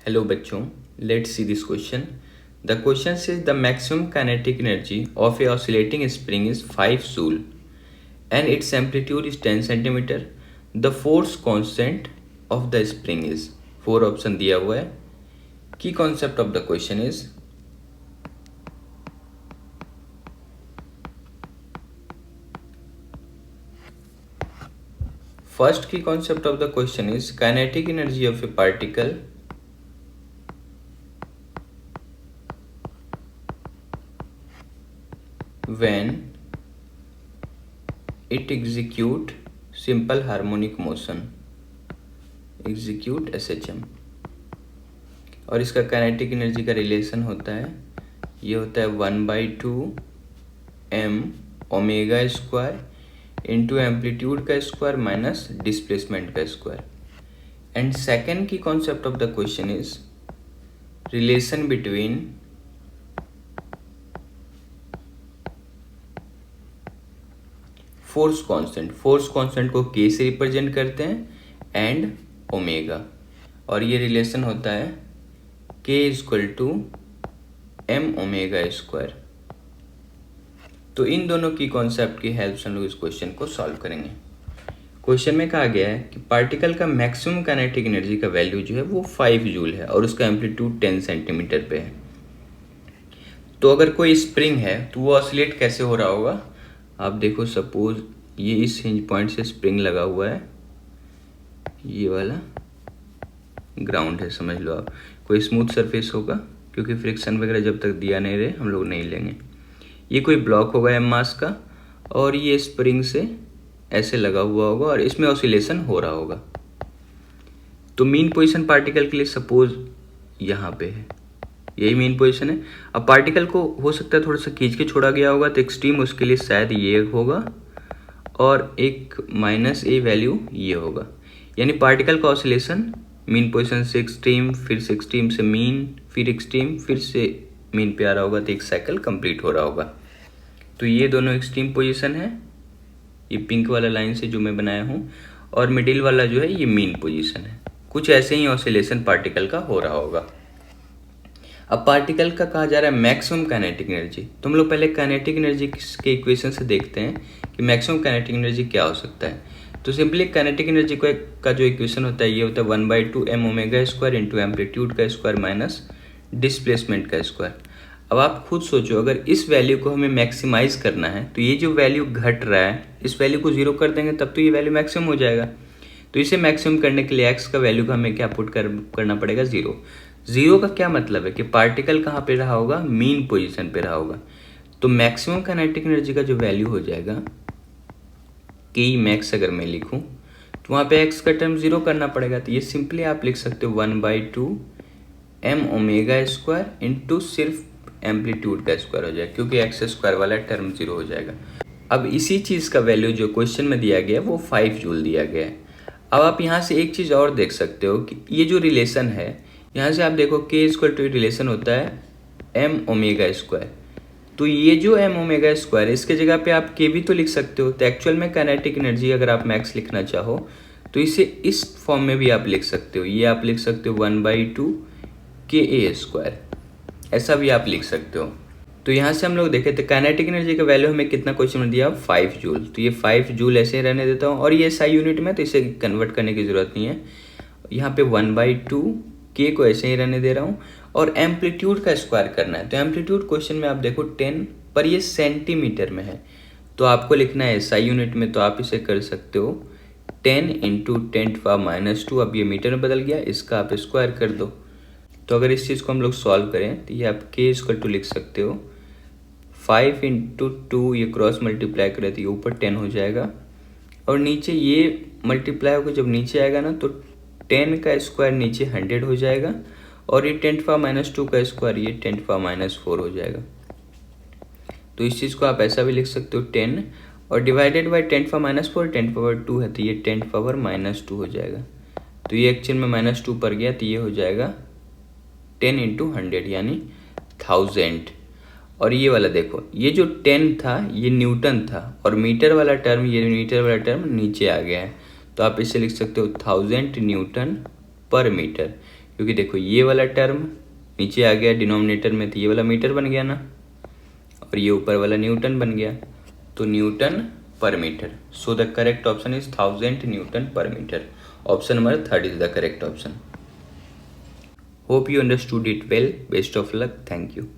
Hello बच्चों, let's see this question. The question says the maximum kinetic energy of a oscillating spring is 5 joule and its amplitude is 10 centimeter. The force constant of the spring is 4 option दिया हुआ है. Key concept of the question is first key concept of the question is kinetic energy of a particle when it execute simple harmonic motion, execute SHM. और इसका kinetic energy का relation होता है, ये होता है 1/2 m omega square into amplitude का square minus displacement का स्क्वायर. एंड सेकेंड की concept of the question is relation between force constant को के से रिप्रेजेंट करते हैं एंड ओमेगा, और ये रिलेशन होता है के equal to m omega square. तो इन दोनों की कॉन्सेप्ट की हेल्प से हम लोग इस क्वेश्चन को सॉल्व करेंगे. क्वेश्चन में कहा गया है कि पार्टिकल का मैक्सिमम काइनेटिक एनर्जी का वैल्यू जो है वो 5 जूल है और उसका एम्पलीट्यूड 10 सेंटीमीटर पे है. तो अगर कोई स्प्रिंग है तो वो ऑसिलेट कैसे हो रहा होगा. आप देखो, सपोज ये इस हिंज पॉइंट से स्प्रिंग लगा हुआ है, ये वाला ग्राउंड है समझ लो आप. कोई स्मूथ सरफेस होगा क्योंकि फ्रिक्शन वगैरह जब तक दिया नहीं रहे हम लोग नहीं लेंगे. ये कोई ब्लॉक होगा एम मास का और ये स्प्रिंग से ऐसे लगा हुआ होगा और इसमें ऑसिलेशन हो रहा होगा. तो मीन पोजीशन पार्टिकल के लिए सपोज यहाँ पे है, यही मेन पोजीशन है. अब पार्टिकल को हो सकता है थोड़ा सा खींच के छोड़ा गया होगा, तो एक्सट्रीम उसके लिए शायद ये होगा और एक माइनस ए वैल्यू ये होगा. यानी पार्टिकल का ऑसिलेशन मीन पोजीशन से एक्सट्रीम, फिर से एक्सट्रीम से मीन, फिर एक्सट्रीम, फिर से मीन पे आ रहा होगा, तो एक साइकिल कंप्लीट हो रहा होगा. तो ये दोनों एक्सट्रीम पोजीशन है, ये पिंक वाला लाइन से जो मैं बनाया हूँ, और मिडिल वाला जो है ये मीन पोजीशन है. कुछ ऐसे ही ऑसिलेशन पार्टिकल का हो रहा होगा. अब पार्टिकल का कहा जा रहा है मैक्सिमम काइनेटिक एनर्जी. तो हम लोग पहले काइनेटिक एनर्जी के इक्वेशन से देखते हैं कि मैक्सिमम काइनेटिक एनर्जी क्या हो सकता है. तो सिंपली काइनेटिक एनर्जी का जो इक्वेशन होता है ये होता है 1/2 m omega square into amplitude का स्क्वायर माइनस डिस्प्लेसमेंट का स्क्वायर. अब आप खुद सोचो, अगर इस वैल्यू को हमें मैक्सिमाइज करना है तो ये जो वैल्यू घट रहा है इस वैल्यू को 0 कर देंगे तब तो ये वैल्यू मैक्सिमम हो जाएगा. तो इसे मैक्सिमम करने के लिए एक्स का वैल्यू का हमें क्या पुट करना पड़ेगा, 0. 0 का क्या मतलब है कि पार्टिकल कहाँ पे रहा होगा, मीन पोजीशन पे रहा होगा. तो मैक्सिमम काइनेटिक एनर्जी का जो वैल्यू हो जाएगा के मैक्स, अगर मैं लिखूं तो वहाँ पे एक्स का टर्म 0 करना पड़ेगा. तो ये सिंपली आप लिख सकते हो 1/2 m ओमेगा स्क्वायर इंटू सिर्फ एम्पलीट्यूड का स्क्वायर हो जाएगा, क्योंकि एक्स स्क्वायर वाला टर्म 0 हो जाएगा. अब इसी चीज़ का वैल्यू जो क्वेश्चन में दिया गया है वो 5 जूल दिया गया है. अब आप यहाँ से एक चीज़ और देख सकते हो कि ये जो रिलेशन है, यहाँ से आप देखो के इक्वल टू रिलेशन होता है एम ओमेगा स्क्वायर. तो ये जो एम ओमेगा स्क्वायर, इसके जगह पे आप के भी तो लिख सकते हो. तो एक्चुअल में काइनेटिक एनर्जी अगर आप मैक्स लिखना चाहो तो इसे इस फॉर्म में भी आप लिख सकते हो. ये आप लिख सकते हो 1/2 के ए स्क्वायर, ऐसा भी आप लिख सकते हो. तो यहाँ से हम लोग देखे तो काइनेटिक एनर्जी का वैल्यू हमें कितना क्वेश्चन में दिया, 5 जूल. तो ये 5 जूल ऐसे ही रहने देता हूँ, और ये SI यूनिट में तो इसे कन्वर्ट करने की ज़रूरत नहीं है. यहाँ पे 1/2 के को ऐसे ही रहने दे रहा हूँ, और एम्पलीट्यूड का स्क्वायर करना है. तो एम्पलीट्यूड क्वेश्चन में आप देखो 10, पर ये सेंटीमीटर में है तो आपको लिखना है SI यूनिट में. तो आप इसे कर सकते हो 10 इंटू 10⁻². अब ये मीटर में बदल गया, इसका आप स्क्वायर कर दो. तो अगर इस चीज़ को हम लोग सॉल्व करें तो ये आप के इक्वल टू लिख सकते हो 5 इंटू 2, ये क्रॉस मल्टीप्लाई करें तो ये ऊपर 10 हो जाएगा, और नीचे ये मल्टीप्लाई होकर जब नीचे आएगा ना तो 10 का स्क्वायर नीचे 100 हो जाएगा, और ये 10⁻² का स्क्वायर ये 10⁻4 हो जाएगा. तो इस चीज़ को आप ऐसा भी लिख सकते हो 10 और डिवाइडेड बाई 10⁻4, 10⁻2 है तो ये 10⁻2 हो जाएगा. तो ये एक्चुअल में -2 पर गया तो ये हो जाएगा 10 इंटू 100 यानी 1000. और ये वाला देखो, ये जो 10 था ये न्यूटन था, और मीटर वाला टर्म, ये मीटर वाला टर्म नीचे आ गया है. तो आप इसे लिख सकते हो 1000 न्यूटन पर मीटर, क्योंकि देखो ये वाला टर्म नीचे आ गया डिनोमिनेटर में, तो ये वाला मीटर बन गया ना, और ये ऊपर वाला न्यूटन बन गया, तो newton per metre. So the correct option is 1000 newton per metre. Option number 3 is the correct option. Hope you understood it well. Best of luck. Thank you.